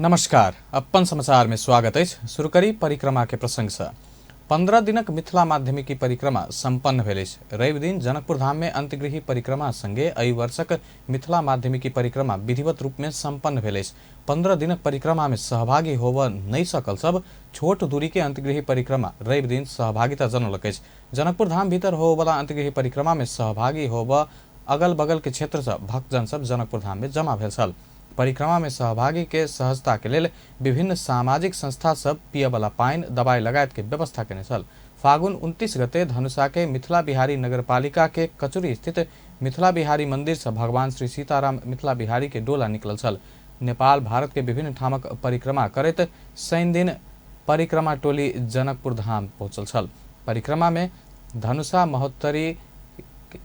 नमस्कार, अपन समाचार में स्वागत है। शुरू करी परिक्रमा के प्रसंग से 15 दिनक मिथिला माध्यमिकी परिक्रमा संपन्न भेल। रवि दिन जनकपुर धाम में अंतगृही परिक्रमा संगे एहि वर्षक मिथिला माध्यमिकी परिक्रमा विधिवत रूप में संपन्न भेल। 15 दिनक परिक्रमा में सहभागी होब नहीं सकल सब छोट दूरी के अंतगृही परिक्रमा रवि दिन सहभागिता जनौलक। जनकपुर धाम भीतर हो वाला अंतगृही परिक्रमा में सहभागी होब अगल बगल के क्षेत्र से भक्तजन सब जनकपुर धाम में जमा भेल छल। परिक्रमा में सहभागी के सहजता के लेल विभिन्न सामाजिक संस्था सब पिय वाला पाइन दवाई लगायत के व्यवस्था केने छल। फागुन 29 गते धनुषा के मिथिला बिहारी नगरपालिका के कचुरी स्थित मिथिला बिहारी मंदिर से भगवान श्री सीताराम मिथिला बिहारी के डोला निकलल छल। नेपाल भारत के विभिन्न ठामक परिक्रमा करैत शनि दिन परिक्रमा टोली जनकपुर धाम पहुंचल छल। परिक्रमा में धनुषा महोत्तरी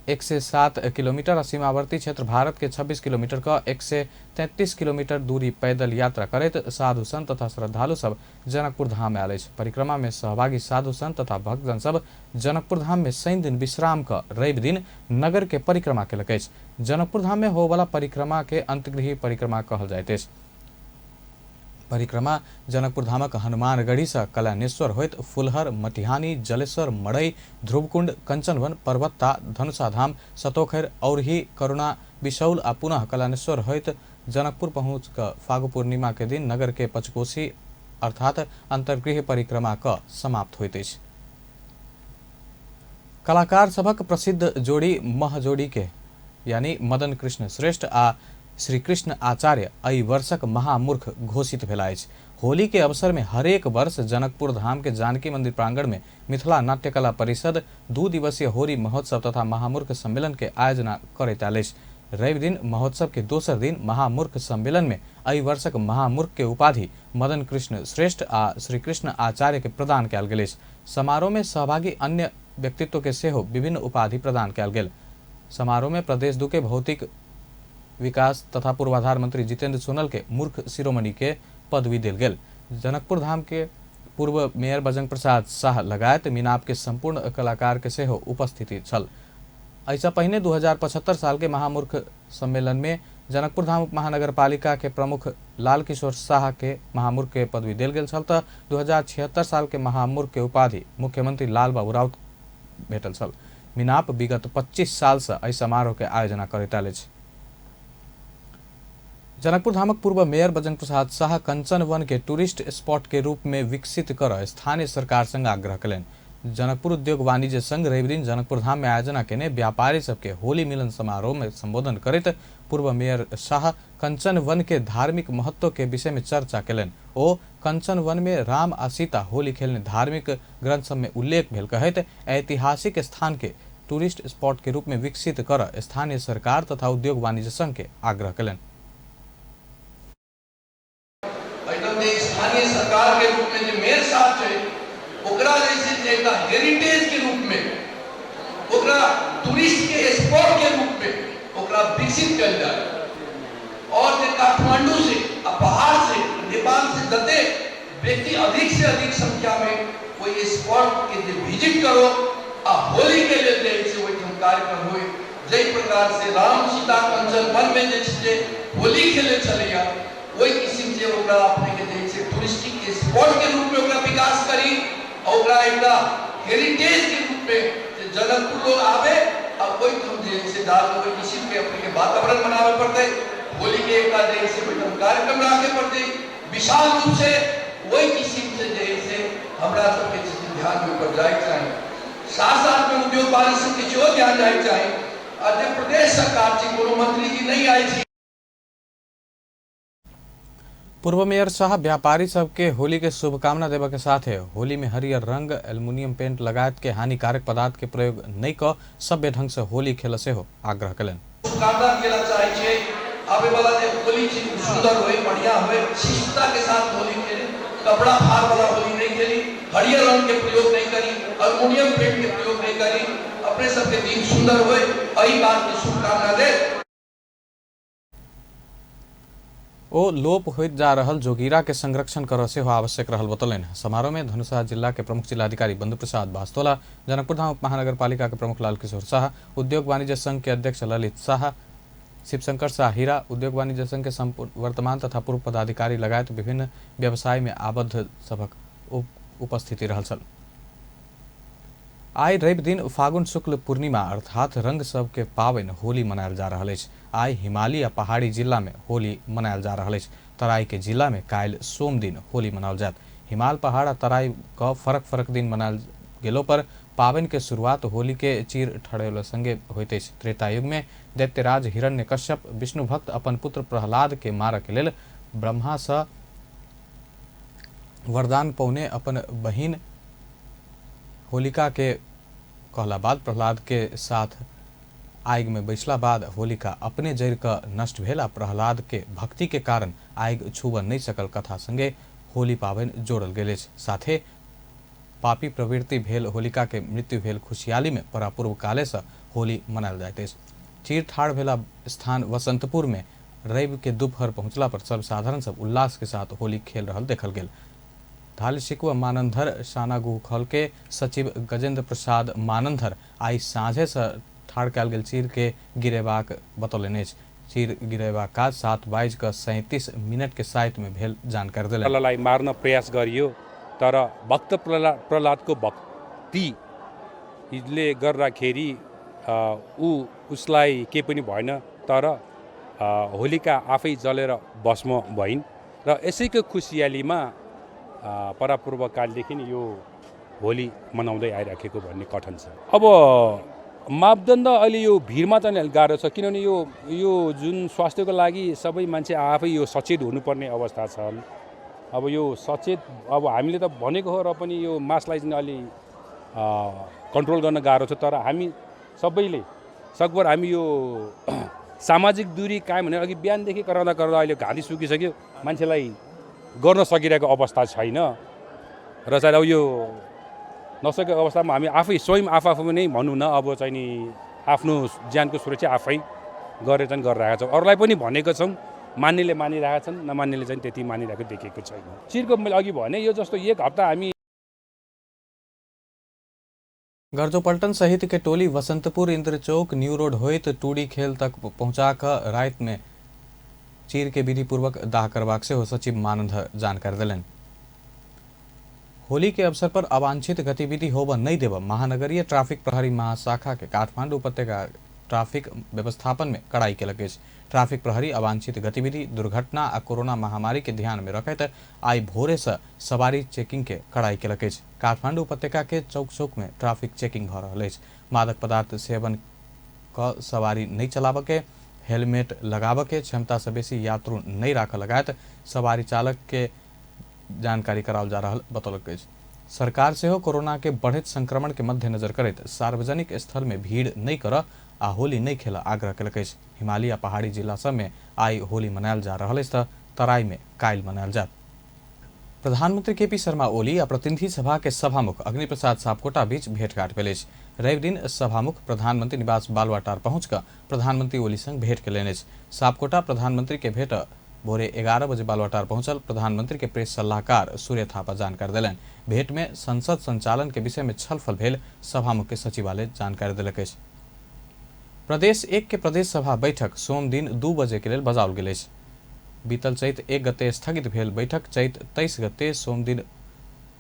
107 किलोमीटर और सीमावर्ती क्षेत्र भारत के 26 किलोमीटर का 133 किलोमीटर दूरी पैदल यात्रा करैत साधु संत तथा श्रद्धालु सब जनकपुर धाम में आयल। परिक्रमा में सहभागी साधु संत तथा भक्तजन सब जनकपुर धाम में शनि दिन विश्राम का रवि दिन नगर के परिक्रमा केलक। जनकपुर धाम में हो वाला परिक्रमा के अंतगृही परिक्रमा कहल जाइत अछि। परिक्रमा जनकपुर धामक हनुमानगढ़ी से कल्याणेश्वर होइत फुलहर, मटिहानी, जलेश्वर, मड़ई, ध्रुवकुंड, कंचनवन, पर्वत्ता, धनुषा धाम, सतोखैर, औरही, करुणा, बिशौल आ पुनः कल्याणेश्वर होइत जनकपुर पहुँच कर फागु पूर्णिमा के दिन नगर के पचकोशी अर्थात अंतर्गृह परिक्रमा का समाप्त होइत अछि। कलाकार सभक प्रसिद्ध जोड़ी महजोड़ी के यानी मदन कृष्ण श्रेष्ठ आ श्री कृष्ण आचार्य एहि वर्षक महामूर्ख घोषित भेला अछि। होली के अवसर में हरेक वर्ष जनकपुर धाम के जानकी मंदिर प्रांगण में मिथिला नाट्य कला परिषद 2 दिवसीय होली महोत्सव तथा महामूर्ख सम्मेलन के आयोजना करैत आयल अछि। रवि दिन महोत्सव के दोसर दिन महामूर्ख सम्मेलन में एहि वर्षक महामूर्ख के उपाधि मदन कृष्ण श्रेष्ठ आ श्री कृष्ण आचार्य के प्रदान कयल गेल अछि। समारोह में सहभागी अन्य व्यक्तित्व के सेहो विभिन्न उपाधि प्रदान कयल गेल। समारोह में प्रदेश 2 के भौतिक विकास तथा पूर्वाधार मंत्री जितेंद्र सोनल के मूर्ख शिरोमणि के पदवी देल गेल। जनकपुर धाम के पूर्व मेयर बजरंग प्रसाद शाह लगायत मिनाप के संपूर्ण कलाकार के सेहो उपस्थिति छल। ऐसा पहले 2075 साल के महामूर्ख सम्मेलन में जनकपुर धाम उप महानगरपालिका के प्रमुख लाल किशोर शाह के महामूर्ख के पदवी देल गेल छल त 2076 साल के महामूर्ख के उपाधि मुख्यमंत्री लाल बाबू राउत भेटल छल। मिनाप विगत 25 साल से एहि समारोह के आयोजना करैत आयल अछि। जनकपुर धामक पूर्व मेयर बजरंग प्रसाद शाह कंचन वन के टूरिस्ट स्पॉट के रूप में विकसित कर स्थानीय सरकार संग आग्रह कयलनि। जनकपुर उद्योग वाणिज्य संघ रवि दिन जनकपुर धाम में आयोजना केने व्यापारी सबके होली मिलन समारोह में संबोधन करैत पूर्व मेयर शाह कंचन वन के धार्मिक महत्व के विषय में चर्चा कयलनि। ओ कंचन वन में राम आ सीता होली खेलने धार्मिक ग्रंथ सब में उल्लेख भेल कहैत ऐतिहासिक स्थान के टूरिस्ट स्पॉट के रूप में विकसित कर स्थानीय सरकार तथा उद्योग वाणिज्य संघ के आग्रह कयलनि। स्थानीय सरकार के रूप में जो मेयर साहब है ओकरा जैसे एक हेरिटेज के रूप में ओकरा टूरिस्ट के स्पॉट के रूप में ओकरा विकसित कल जाए और काठमांडू से पहाड़ से नेपाल से जते व्यक्ति अधिक से अधिक संख्या में कोई स्पॉट के विजिट करो आ होली के लिए से वही कार्यक्रम हुए जय प्रकार से राम सीता कंचन वन में जे होली खेले चलेगा वही किस्म से ओकरा अपने के जैसे टूरिस्टिक स्पॉट के रूप में ओकरा विकास करी और ओकरा एकटा हेरिटेज के रूप में जनकपुर लोग आवे और कोई हम जैसे दाल कोई किस्म के अपने के वातावरण बनावे पड़ते होली के एकटा जैसे कोई कार्यक्रम रखे पड़ते विशाल रूप से वही किस्म से जैसे हमरा सबके ध्यान में ऊपर जाए चाहिए। साथ में उद्योग वाणिज्य के जो ध्यान जाए चाहिए आज प्रदेश सरकार जी कोनो मंत्री जी नहीं आई थी। पूर्व मेयर शाह व्यापारी सबके होली के शुभकामना देवा के साथ है होली में हरियर रंग एल्युमिनियम पेंट लगायत के हानिकारक पदार्थ के प्रयोग नहीं कर सभ्य ढंग से होली खेल से हो आग्रह कलन। शुभकामना केला चाहे छे आवे वाला जे होली छी सुंदर होए बढ़िया होए शिष्टता के साथ होली खेले कपड़ा फाड़ वाला होली नहीं खेली हरियर रंग के प्रयोग नहीं करी एल्युमिनियम पेंट के प्रयोग नहीं करी अपने सबके दिन सुंदर होए एही बात की शुभकामना दे। ओ लोप होइत जा रहल जोगीरा के संरक्षण कर से हो आवश्यक रहल बतौलनि। समारोह में धनुषा जिला के प्रमुख जिलाधिकारी बंधु प्रसाद बास्तोला, जनकपुर धाम उप महानगरपालिका के प्रमुख लाल किशोर शाह, उद्योग वाणिज्य संघ के अध्यक्ष ललित शाह, शिवशंकर शाह हीरा उद्योग वाणिज्य संघ के संपूर्ण वर्तमान तथा पूर्व पदाधिकारी लगायत विभिन्न व्यवसाय में आबद्ध सभक उपस्थिति रहल छल। आइ रवि दिन फागुन शुक्ल पूर्णिमा अर्थात रंग सब के पावनि होली मनायल जा रहल अछि। आइ हिमालय आ पहाड़ी जिला में होली मनायल जा रहल अछि। तराई के जिला में काल्हि सोम दिन होली मनाओल जात। हिमाल पहाड़ आ तराई क फरक दिन मनायल गेलो पर पावनि के शुरुआत होली के चीर ठड़ेला संगे होइत अछि। त्रेता युग में दैत्यराज हिरण्यकश्यप विष्णु भक्त अपन पुत्र प्रहलाद के मारय के लेल ब्रह्मा सँ वरदान पौने अपन बहिन होलिका के कहला बाद प्रहलाद के साथ आग में बैसला बाद होलिका अपने जरि क नष्ट भेल आ प्रहलाद के भक्ति के कारण आग छूबऽ नहीं सकल कथा संगे होली पावनि जोड़ल गेल अछि। साथे पापी प्रवृत्ति भेल होलिका के मृत्यु भेल खुशियाली में परापूर्व काले से होली मनायल जाइत अछि। चीर ठाड़ भेला स्थान वसंतपुर में रवि के दोपहर पहुंचला पर सब साधारण सब उल्लास के साथ होली खेल रहल देखल गेल। धालिसिकुआ मानंधर सानागुखल के सचिव गजेंद्र प्रसाद मानंधर आई साँझे से ठाड़ कयल गेल चीर के गिरेबाक बतौलनि अछि। चीर गिरेबाक काज 7:37 के साइत में भेल जानकारी देलनि। प्रहलादलाई मार्न प्रयास गरियो तर भक्त प्रहलादको भक्तिले गर्दाखेरि उसलाई केही पनि भएन तर होलिका आफै जलेर भस्म भइन् र यसैको खुसियालीमा परापूर्व कालदेखि यो होली मनाउँदै आइराखेको भन्ने कथन छ। अब मापदण्ड अहिले यो भिडमा चाहिँ गाह्रो छ किनभने यो जुन स्वास्थ्यको लागि सबै मान्छे आफै यो सचेत हुनुपर्ने अवस्था छन्। अब यो सचेत अब हामीले त भनेको हो र पनि यो मासलाई चाहिँ अलि कन्ट्रोल गर्न गाह्रो छ तर हामी सबैले सकभर हामी यो सामाजिक दूरी कायम भने अघि बिहानदेखि कराउँदा अहिले घाँटी सुकिसक्यो मान्छेलाई गर्न सकिरहेको अवस्था छैन र चाहिँ अब यो नसकेको अवस्थामा हामी आफै स्वयं आफू नै भनौँ न अब चाहिँ नि आफ्नो ज्यानको सुरक्षा आफै गरेर चाहिँ गरिरहेका छौँ। अरूलाई पनि भनेको छौँ मान्नेले मानिरहेका छन् नमान्नेले चाहिँ त्यति मानिरहेको देखेको छैन। चिरको मैले अघि भने यो जस्तो एक हप्ता हामी गर्जोपल्टन सहित के टोली वसंतपुर इंद्रचौक न्यू रोड होइत टूडी खेल तक पहुंचाकर रात में चीर के विधि पूर्वक दाह करवाक से हो सचिव मानंधर जानकारी दिलन। होली के अवसर पर अवांछित गतिविधि होब नहीं देव महानगरीय ट्रैफिक प्रहरी महाशाखा के काठमांडू उपत्यका ट्रैफिक व्यवस्थापन में कड़ाई केलक अछि। ट्रैफिक प्रहरी अवांछित गतिविधि दुर्घटना आ कोरोना महामारी के ध्यान में रखैत आई भोरे से सवारी चेकिंग के कड़ाई केलक अछि। काठमांडू उपत्यका के चौक चौक में ट्रैफिक चेकिंग भ रहल अछि। मादक पदार्थ सेवन क सवारी नहीं चलाब के, हेलमेट लगाब के, क्षमता से बेसी यात्रु नहीं राख लगायत सवारी चालक के जानकारी कराओल जा रहल बतौलक अछि। सरकार से हो कोरोना के बढ़त संक्रमण के मद्देनजर करैत सार्वजनिक स्थल में भीड़ नहीं कर आ होली नहीं खेल आग्रह केलक अछि। हिमालय पहाड़ी जिला सब में आई होली मनायल जा रहल अछि त तराई में काल्हि मनायल जात। प्रधानमंत्री केपी शर्मा ओली आ प्रतिनिधि सभा के सभामुख अग्निप्रसाद सापकोटा बीच भेंटघाट भेल अछि। रवि दिन सभामुख प्रधानमंत्री निवास बालुआटार पहुंच कर प्रधानमंत्री ओली संग भेंट केलनि अछि। सापकोटा प्रधानमंत्री के भेंट भोरे 11 बजे बालुआटार पहुंचल प्रधानमंत्री के प्रेस सलाहकार सूर्य थापा जानकारी दिलनि। भेंट में संसद संचालन के विषय में छलफल भेल सभामुख के सचिवालय जानकारी दिलक अछि। प्रदेश 1 के प्रदेश सभा बैठक सोम दिन 2 बजे के लेल बजाओल गेल अछि। बीतल चैत 1 गते स्थगित भेल बैठक चैत 23 गते सोम दिन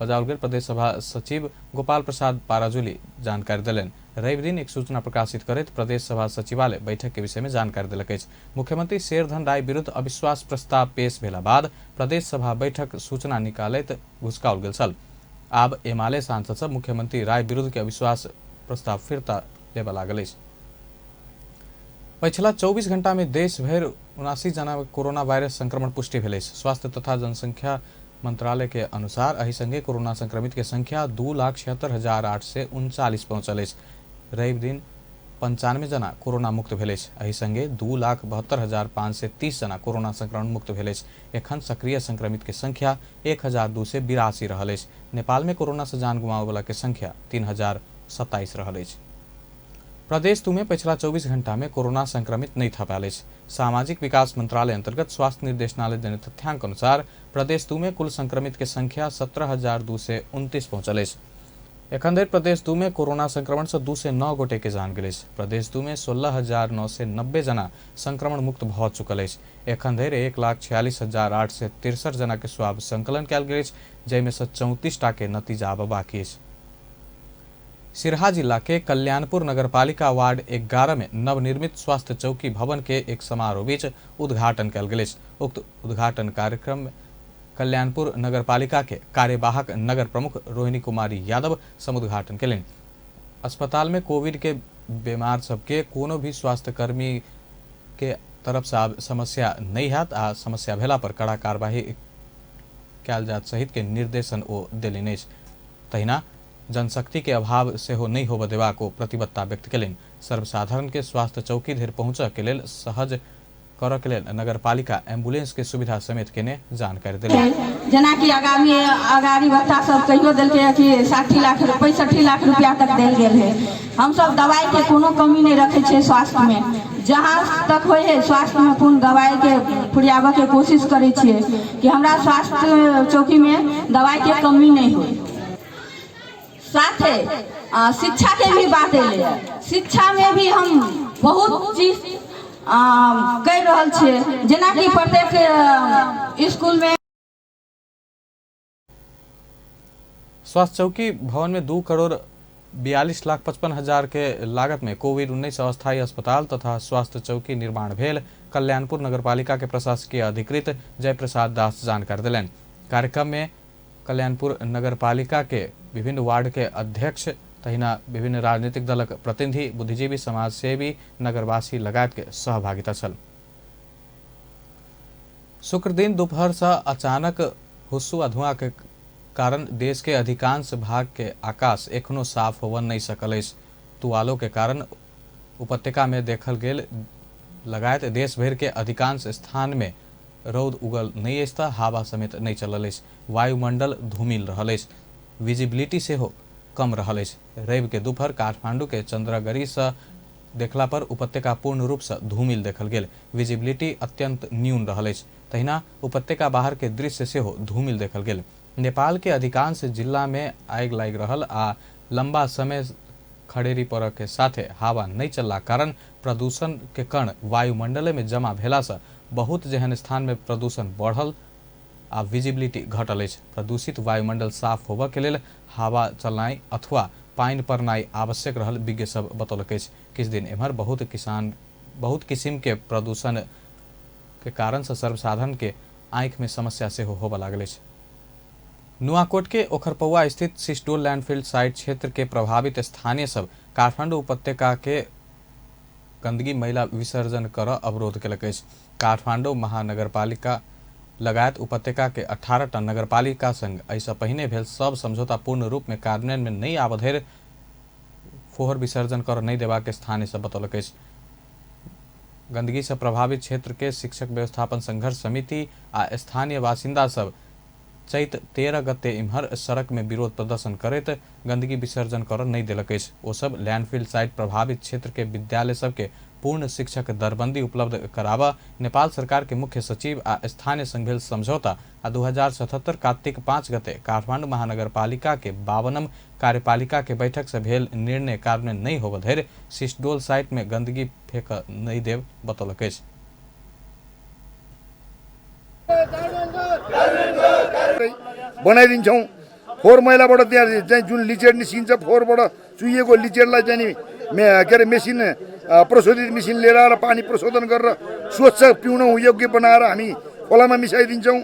बजाओल गेल। प्रदेश सभा सचिव गोपाल प्रसाद पाराजुली जानकारी दिलनि। रवि दिन एक सूचना प्रकाशित करैत प्रदेश सभा सचिवालय बैठक के विषय में जानकारी दिलक अछि। मुख्यमंत्री शेरधन राय विरुद्ध अविश्वास प्रस्ताव पेश भेला बाद प्रदेश सभा बैठक सूचना निकालैत घुसकाओल गेल छल। आब एमाले सांसद सब मुख्यमंत्री राय विरुद्ध के अविश्वास प्रस्ताव फिरता लेबऽ लागल अछि। पिछला 24 घंटा में देश भर 79 जना कोरोना वायरस संक्रमण पुष्टि भेल अछि। स्वास्थ्य तथा जनसंख्या मंत्रालय के अनुसार एहि संगे कोरोना संक्रमित के संख्या 2,76,839 पहुंचल अछि। रवि दिन 95 जना कोरोना मुक्त भेल अछि। एहि संगे 2,72,530 जना कोरोना संक्रमण मुक्त भेल अछि। एखन सक्रिय संक्रमित के संख्या 1,282 रहल अछि। नेपाल में कोरोना से जान गुमावे वाला के संख्या 3,027 रहल अछि। प्रदेश 2 में पिछला 24 घंटा में कोरोना संक्रमित नहीं था पायल अछि। सामाजिक विकास मंत्रालय अंतर्गत स्वास्थ्य निर्देशनालय देने तथ्यांक अनुसार प्रदेश 2 में कुल संक्रमित के संख्या 17,229 पहुंचल अछि। एखन धरि प्रदेश 2 में कोरोना संक्रमण से 209 गोटे के जान गेल। प्रदेश 2 में 16,990 जना संक्रमण मुक्त भ चुकल अछि। एखन धरि 1,46,863 जना के स्वाब संकलन कयल गेल अछि, जाहिमे से 34टा के नतीजा आब बाकी अछि। सिरहा जिला के कल्याणपुर नगरपालिका वार्ड 11 में नवनिर्मित स्वास्थ्य चौकी भवन के एक समारोह बीच उद्घाटन कयल गेल अछि। उक्त उद्घाटन कार्यक्रम में कल्याणपुर नगरपालिका के कार्यवाहक नगर प्रमुख रोहिणी कुमारी यादव समुद्घाटन कयलनि। अस्पताल में कोविड के बीमार सबके कोनो भी स्वास्थ्य कर्मी के तरफ से आब समस्या नहीं हैत आ समस्या भेला पर कड़ा कार्यवाही कयल जात सहित के निर्देशन ओ देलनि अछि। तहिना जनशक्ति के अभाव सेहो नहीं होबय देबाक प्रतिबद्धता व्यक्त कयलनि। सर्वसाधारण के स्वास्थ्य चौकी धरि पहुंचय के लेल सहज करऽ के लेल नगरपालिका एम्बुलेंस के सुविधा समेत केने जानकारी देलनि। जेना कि आगामी बच्चा सब कहियो देलकै कि 65 लाख रुपया तक देल गेल है। हम सब दवाई के कोनो कमी नहीं रखे छे स्वास्थ्य में। जहाँ तक होय है स्वास्थ्य में पूर्ण दवाई के पुर्याबे के कोशिश करे छिए कि हमरा स्वास्थ्य चौकी में दवाई के कमी नहीं हो। साथे शिक्षा के भी बात है। शिक्षा में भी हम बहुत चीज कर रहल छिए, जेना कि प्रत्येक स्कूल में स्वास्थ्य चौकी भवन में 2,42,55,000 के लागत में कोविड-19 अस्थायी अस्पताल तथा स्वास्थ्य चौकी निर्माण भेल। कल्याणपुर नगरपालिका के प्रशासकीय अधिकृत जयप्रसाद दास जानकारी दिलनि। कार्यक्रम में कल्याणपुर नगरपालिका के विभिन्न वार्ड के अध्यक्ष तहिना विभिन्न राजनीतिक दलक प्रतिनिधि, बुद्धिजीवी, समाजसेवी, नगरवासी लगायत के सहभागिता छल। शुक्र दिन दोपहर से अचानक हुस्सू आ धुआं के कारण देश के अधिकांश भाग के आकाश एखनो साफ होबऽ नहीं सकल अछि। तुआलो के कारण उपत्यका में देखल गेल लगायत देश भर के अधिकांश स्थान में रौद उगल नहीं अछि तऽ हवा समेत नहीं चलल अछि। वायुमंडल धूमिल रहल अछि, विजिबिलिटी सेहो कम रहल अछि। रवि के दोपहर काठमांडू के चंद्रगरी से देखला पर उपत्यका पूर्ण रूप से धूमिल देखल गेल। विजिबिलिटी अत्यंत न्यून रहल अछि। तहिना उपत्यका बाहर के दृश्य सेहो धूमिल देखल गेल। नेपाल के अधिकांश जिला में आगि लागि रहल आ लंबा समय खड़ेरी पड़य के साथे हवा नहीं चलला कारण प्रदूषण के कण वायुमंडल में जमा भेला से बहुत जेहन स्थान में प्रदूषण बढ़ल आ विजिबिलिटी घटल अछि। प्रदूषित वायुमंडल साफ होबऽ के लेल हवा चलनाई अथवा पानि पड़नाई आवश्यक रहल विज्ञ सब बतौलक अछि। किछ दिन एम्हर बहुत किस्म के प्रदूषण के कारण से सर्वसाधारण के आंख में समस्या सेहो होबऽ लागल अछि। नुआकोट के ओखरपौआ स्थित सिस्टोल लैंडफिल साइट क्षेत्र के प्रभावित स्थानीय सब काठमांडू उपत्यका के गंदगी मैला विसर्जन कर अवरोध केलक अछि। काठमांडू महानगरपालिका लगायत उपत्यका के 18टा नगरपालिका संग ऐसा पहिने भेल सब समझौता पूर्ण रूप में कार्यान्वयन में नहीं आबऽ धरि फोहर विसर्जन कर नहीं देबाक के स्थानीय सब बतौलक अछि। गंदगी से प्रभावित क्षेत्र के शिक्षक व्यवस्थापन संघर्ष समिति आ स्थानीय बासिंदा सब चैत 13 गते इम्हर सड़क में विरोध प्रदर्शन करैत गंदगी विसर्जन कर नहीं देलक अछि। ओ सब लैंडफिल साइट प्रभावित क्षेत्र के विद्यालय सबके पूर्ण शिक्षक दरबंदी उपलब्ध कराबा, नेपाल सरकार के मुख्य सचिव आ स्थानीय संग भेल समझौता आ 2077 कार्तिक 5 गते काठमांडू महानगरपालिका के 52म कार्यपालिका के बैठक से भेल निर्णय कार्यान्वयन नहीं होबऽ धरि सिस्टोल साइट में गंदगी फेंक नहीं देव बतौलक अछि। बनाइदिन्छौँ। फोहोर मैलाबाट त्यहाँ चाहिँ जुन लिचेड निस्किन्छ, फोहोरबाट चुहिएको लिचेडलाई चाहिँ नि के अरे मेसिन प्रशोधित मेसिन लिएर आएर पानी प्रशोधन गरेर स्वच्छ पिउन योग्य बनाएर हामी खोलामा मिसाइदिन्छौँ।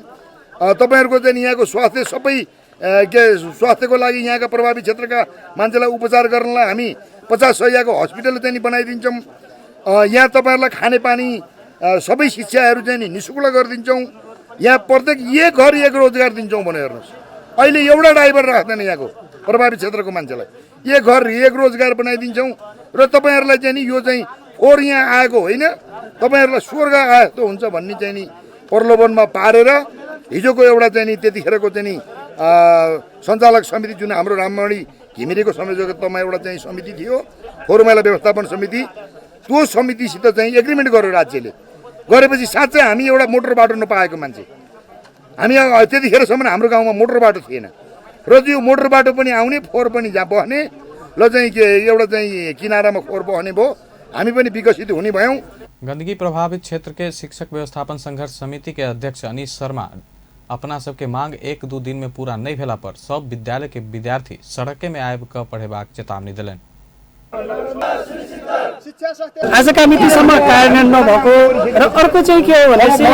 तपाईँहरूको चाहिँ यहाँको स्वास्थ्य सबै स्वास्थ्यको लागि यहाँका प्रभावित क्षेत्रका मान्छेलाई उपचार गर्नलाई हामी 50 शय्याको हस्पिटल चाहिँ बनाइदिन्छौँ। यहाँ तपाईँहरूलाई खानेपानी सबै शिक्षाहरू चाहिँ नि निःशुल्क गरिदिन्छौँ। यहाँ प्रत्येक एक घर एक रोजगार दिन्छौँ भने हेर्नुहोस्, अहिले एउटा ड्राइभर राख्दैन यहाँको प्रभावित क्षेत्रको मान्छेलाई। एक घर एक रोजगार बनाइदिन्छौँ र तपाईँहरूलाई चाहिँ नि यो चाहिँ फोहोर यहाँ आएको होइन, तपाईँहरूलाई स्वर्ग आएको हुन्छ भन्ने चाहिँ नि प्रलोभनमा पारेर हिजोको एउटा चाहिँ नि त्यतिखेरको चाहिँ नि सञ्चालक समिति जुन हाम्रो राममणि घिमिरेको संयोजकत्वमा एउटा चाहिँ समिति थियो, फोहोर मैला व्यवस्थापन समिति, त्यो समितिसित चाहिँ एग्रिमेन्ट गर्यो राज्यले। गरेपछि साँच्चै हामी एउटा मोटर बाटो नपाएको मान्छे, हामी त्यतिखेरसम्म हाम्रो गाउँमा मोटर बाटो थिएन। र यो मोटर बाटो पनि आउने, फोहोर पनि जहाँ बस्ने, ल चाहिँ के एउटा चाहिँ किनारामा फोहोर बस्ने भयो, हामी पनि विकसित हुने भयौँ। गंदगी प्रभावित क्षेत्र के शिक्षक व्यवस्थापन संघर्ष समिति के अध्यक्ष अनीश शर्मा अपना सबके मांग 1-2 दिन में पूरा नहीं भेला पर सब विद्यालय के विद्यार्थी सड़के में आबि क पढ़ेबाक चेतावनी दिलनि। आजका मितिसम्म कार्यान्वयन नभएको र अर्को चाहिँ के हो भनेपछि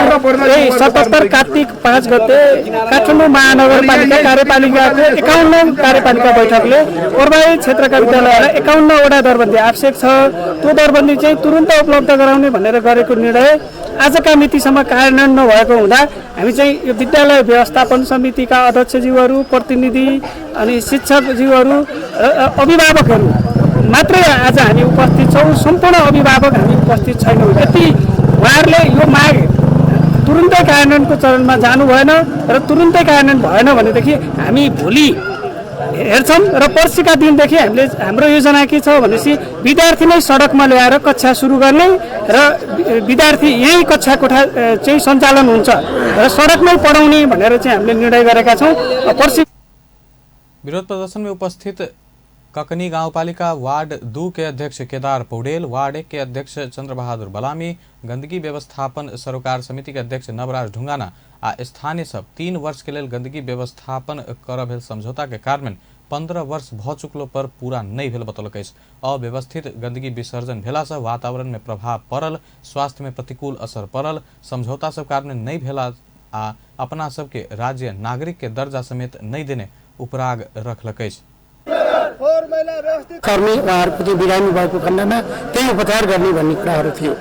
77 कार्तिक 5 गते काठमाडौँ महानगरपालिका कार्यपालिकाको 51 कार्यपालिका बैठकले प्रभावित क्षेत्रका विद्यालयहरूलाई 51 वटा दरबन्दी आवश्यक छ, त्यो दरबन्दी चाहिँ तुरुन्त उपलब्ध गराउने भनेर गरेको निर्णय आजका मितिसम्म कार्यान्वयन नभएको हुँदा हामी चाहिँ यो विद्यालय व्यवस्थापन समितिका अध्यक्षज्यूहरू, प्रतिनिधि अनि शिक्षकज्यूहरू अभिभावकहरू मात्रै आज हामी उपस्थित छौँ। सम्पूर्ण अभिभावक हामी उपस्थित छैनौँ। यति उहाँहरूले यो माग तुरुन्तै कार्यान्वयनको चरणमा जानु भएन र तुरुन्तै कार्यान्वयन भएन भनेदेखि हामी भोलि हेर्छौँ र पर्सिका दिनदेखि हामीले हाम्रो योजना के छ भनेपछि विद्यार्थी नै सडकमा ल्याएर कक्षा सुरु गर्ने र विद्यार्थी यही कक्षा कोठा चाहिँ सञ्चालन हुन्छ र सडकमै पढाउने भनेर चाहिँ हामीले निर्णय गरेका छौँ। पर्सि विरोध प्रदर्शन में उपस्थित ककनी गाउँपालिका वार्ड 2 के अध्यक्ष केदार पौडेल, वार्ड 1 के अध्यक्ष चंद्रबहादुर बलामी, गंदगी व्यवस्थापन सरोकार समिति के अध्यक्ष नवराज ढुंगाना आ स्थानीय सब 3 वर्ष के लिए गंदगी व्यवस्थापन कर भेल समझौता के कारण 15 वर्ष भ चुकलो पर पूरा नहीं भेल बतौलकै। अव्यवस्थित गंदगी विसर्जन भेला से वातावरण में प्रभाव पड़ल, स्वास्थ्य में प्रतिकूल असर पड़ल, समझौता सब कारण नहीं भेला आ अपना सबके राज्य नागरिक के दर्जा समेत नहीं देने उपराग रखलकै। कर्मी उहाँहरूको चाहिँ बिरामी भएको खण्डमा त्यही उपचार गर्ने भन्ने कुराहरू थियो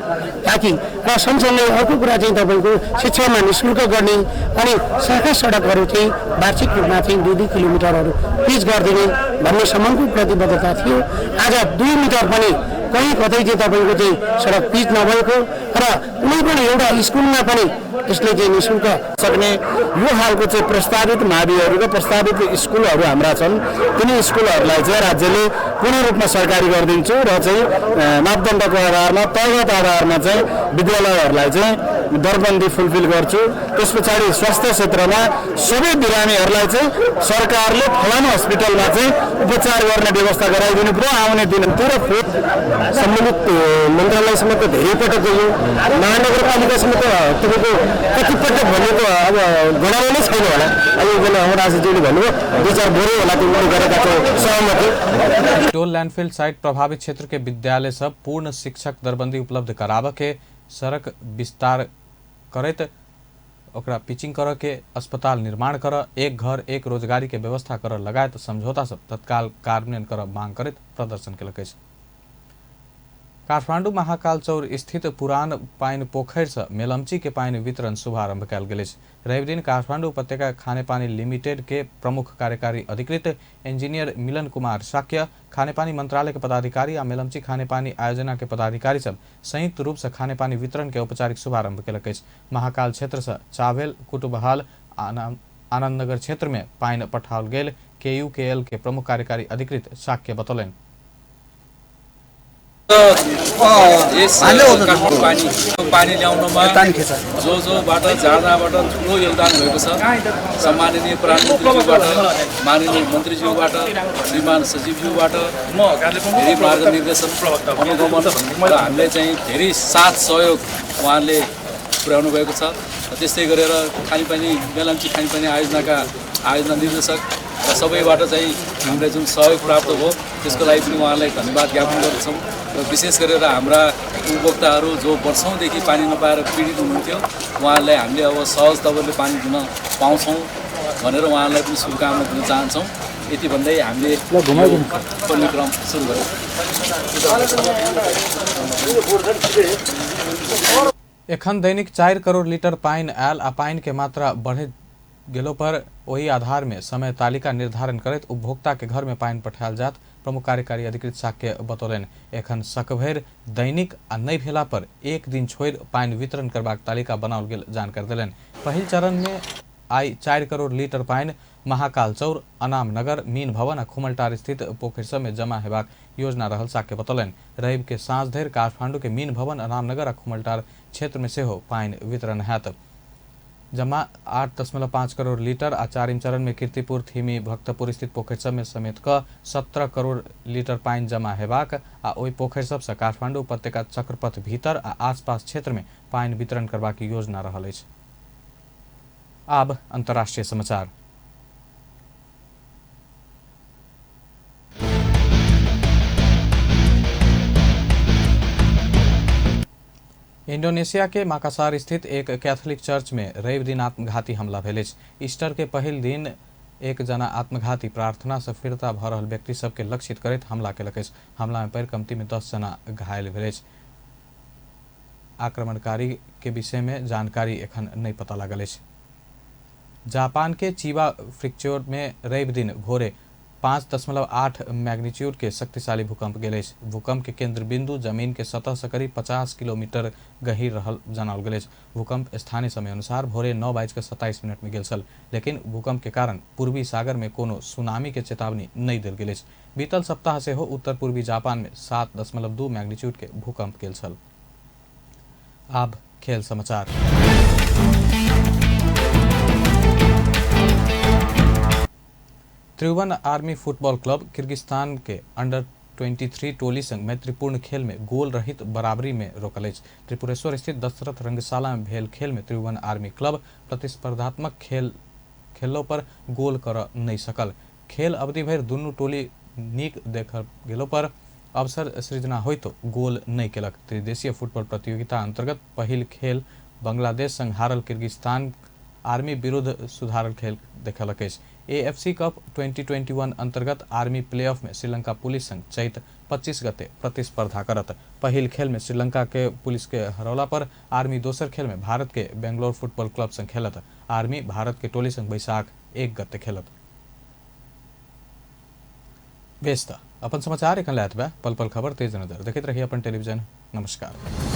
ताकि र सँगसँगै अर्को कुरा चाहिँ तपाईँको शिक्षामा निःशुल्क गर्ने अनि शाखा सडकहरू चाहिँ वार्षिक रूपमा चाहिँ 2-2 किलोमिटरहरू पिच गरिदिने भन्ने सम्मको प्रतिबद्धता थियो। आज 2 मिटर पनि कहीँ कतै चाहिँ तपाईँको चाहिँ सडक पिच नभएको र कुनै पनि एउटा स्कुलमा पनि यसले चाहिँ निःशुल्क सक्ने यो खालको चाहिँ प्रस्तावित माविहरू र प्रस्तावित स्कुलहरू हाम्रा छन्। कुनै स्कुलहरूलाई चाहिँ राज्यले पूर्ण रूपमा सरकारी गरिदिन्छु र चाहिँ मापदण्डको आधारमा तयगत आधारमा चाहिँ विद्यालयहरूलाई चाहिँ दरबन्दी फुलफिल गर्छु। त्यस पछाडि स्वास्थ्य क्षेत्रमा सबै बिरामीहरूलाई चाहिँ सरकारले फलानु हस्पिटलमा चाहिँ उपचार गर्ने व्यवस्था गराइदिनु पर्यो। आउने दिन तर सम्बन्धित मन्त्रालयसम्म त धेरै पटक गयो, महानगरपालिकासम्म त तपाईँको कतिपटक भनेको अब गणाउने नै छैन होला। अब एकजना अमराजीले भन्नुभयो 2-4 बोरो होला त्यो गरेका छौँ सहमति। टोल लैंडफिल साइट प्रभावित क्षेत्र के विद्यालय सब पूर्ण शिक्षक दरबंदी उपलब्ध कराबे के, सड़क विस्तार करत ओकरा पिचिंग कर के, अस्पताल निर्माण कर, एक घर एक रोजगारी के व्यवस्था कर लगायत समझौता सब तत्काल कार्यान्वयन कर मांग करत प्रदर्शन केलकै। काठमाडौँ महाकाल चौर स्थित पुरान पाइन पोखर से मेलम्ची के पाइन वितरण शुभारंभ कल गेल। रवि दिन काठमाडौँ उपत्यका खानेपानी लिमिटेड के प्रमुख कार्यकारी अधिकृत इंजीनियर मिलन कुमार शाक्य, खानेपानी मंत्रालय के पदाधिकारी आ मेलम्ची खानेपानी आयोजना के पदाधिकारी सब संयुक्त रूप से खानेपानी वितरण के औपचारिक शुभारंभ केलकै। महाकाल क्षेत्र से चावेल, कुटुबहाल, आनंदनगर क्षेत्र में पाइन पठाओल गेल KUKL के प्रमुख कार्यकारी अधिकृत शाक्य बतौलन। पानी ल्याउनमा जोबाट जाँदाबाट ठुलो योगदान भएको छ। सम्माननीय प्रधानमन्त्रीज्यूबाट, माननीय मन्त्रीज्यूबाट, श्रीमान सचिवज्यूबाट धेरै मार्गनिर्देशन अनुगमन र हामीले चाहिँ धेरै साथ सहयोग उहाँले पुर्याउनु भएको छ। त्यस्तै गरेर खानेपानी मेलम्ची खानेपानी आयोजना निर्देशक र सबैबाट चाहिँ हामीलाई जुन सहयोग प्राप्त भयो त्यसको लागि पनि उहाँलाई धन्यवाद ज्ञापन गर्दछौँ। र विशेष गरेर हाम्रा उपभोक्ताहरू जो वर्षौँदेखि पानी नपाएर पीडित हुनुहुन्थ्यो उहाँहरूलाई हामीले अब सहज तवरले पानी दिन पाउँछौँ भनेर उहाँहरूलाई पनि शुभकामना दिन चाहन्छौँ। यति भन्दै हामीले कार्यक्रम सुरु गऱ्यौँ। एखन दैनिक 4 करोड़ लीटर पाइन आयल आ पाइन के मात्रा बढ़े गेलो पर वही आधार में समय तालिका निर्धारण करत उपभोक्ता के घर में पाइन पठायल जात प्रमुख कार्यकारी अधिकृत शाक्य बतौलन। एखन सकभर दैनिक आ नहीं भेला पर एक दिन छोड़ पाइन वितरण करबाक तालिका बनाओल गेल जानकारी दिलन। पहिल चरण में आई 4 करोड़ लीटर पाइन महाकाल चौर, अनाम नगर, मीन भवन आ खुमलटार स्थित पोखर सब में जमा हेबाक योजना रहल शाक्य बतौलन। रवि के साँझ धरि काठमांडू के मीन भवन, अनाम नगर आ खुमलटार क्षेत्र में सेहो पाइन वितरण हैत। जम्मा 8.5 करोड़ लीटर आ 4 चरण में कीर्तिपुर, थिमी, भक्तपुर स्थित पोखरि सब में समेत क 17 करोड़ लीटर पानी जमा हेबाक आ ओहि पोखरि सबसँ काठमांडू उपत्यका चक्रपथ भीतर आ आसपास क्षेत्र में पानी वितरण करबाक योजना रहल अछि। आब अंतर्राष्ट्रीय समाचार। इंडोनेशिया के माकासार स्थित एक कैथोलिक चर्च में रवि दिन आत्मघाती हमला भेल अछि। ईस्टर के पहिल दिन एक जना आत्मघाती प्रार्थना से फिरता भ रहल व्यक्ति सबके लक्षित करैत हमला केलक अछि। हमला में कमती में 10 जना घायल भेल अछि। आक्रमणकारी के विषय में जानकारी एखन नहीं पता लागल अछि। जापान के चिबा प्रीफ्रेक्चर में रवि दिन भोरे 5.8 मैग्नीट्यूड के शक्तिशाली भूकंप गेल अछि। भूकंप के केंद्र बिंदु जमीन के सतह से करीब 50 किलोमीटर गहीर रहल जनाओल गेल अछि। भूकंप स्थानीय समय अनुसार भोरे 9:27 में गेल छल, लेकिन भूकंप के कारण पूर्वी सागर में कोनो सुनामी के चेतावनी नहीं देल गेल अछि। बीतल सप्ताह से हो उत्तर पूर्वी जापान में 7.2 मैग्नीट्यूड के भूकंप गेल छल। आब खेल समाचार। त्रिभुवन आर्मी फुटबॉल क्लब किर्गिस्तान के अंडर 23 टोली संग मैत्रीपूर्ण खेल में गोल रहित बराबरी में रोकल अछि। त्रिपुरेश्वर स्थित दशरथ रंगशाला में भेल खेल में त्रिभुवन आर्मी क्लब प्रतिस्पर्धात्मक खेलों पर गोल कर नहीं सकल। खेल अवधि भर दुनू टोली नीक देखल गेलो पर अवसर सृजना होइतो गोल नहीं केलक। त्रिदेशीय फुटबॉल प्रतियोगिता अंतर्गत पहिल खेल बांग्लादेश संग हारल किर्गिस्तान आर्मी विरुद्ध सुधारल खेल देखलक अछि। AFC कप 2021 अंतर्गत आर्मी प्लेऑफ में श्रीलंका पुलिस संग चैत 25 गते प्रतिस्पर्धा करत। पहिल खेल में श्रीलंका के पुलिस के हरौला पर आर्मी दोसर खेल में भारत के बेंगलोर फुटबॉल क्लब संग खेलत। आर्मी भारत के टोली संग बैसाख 1 गते खेलत। व्यस्त अपन समाचार एखन लायत बा पल पल खबर तेज नजर देखैत रही अपन टेलीविजन। नमस्कार।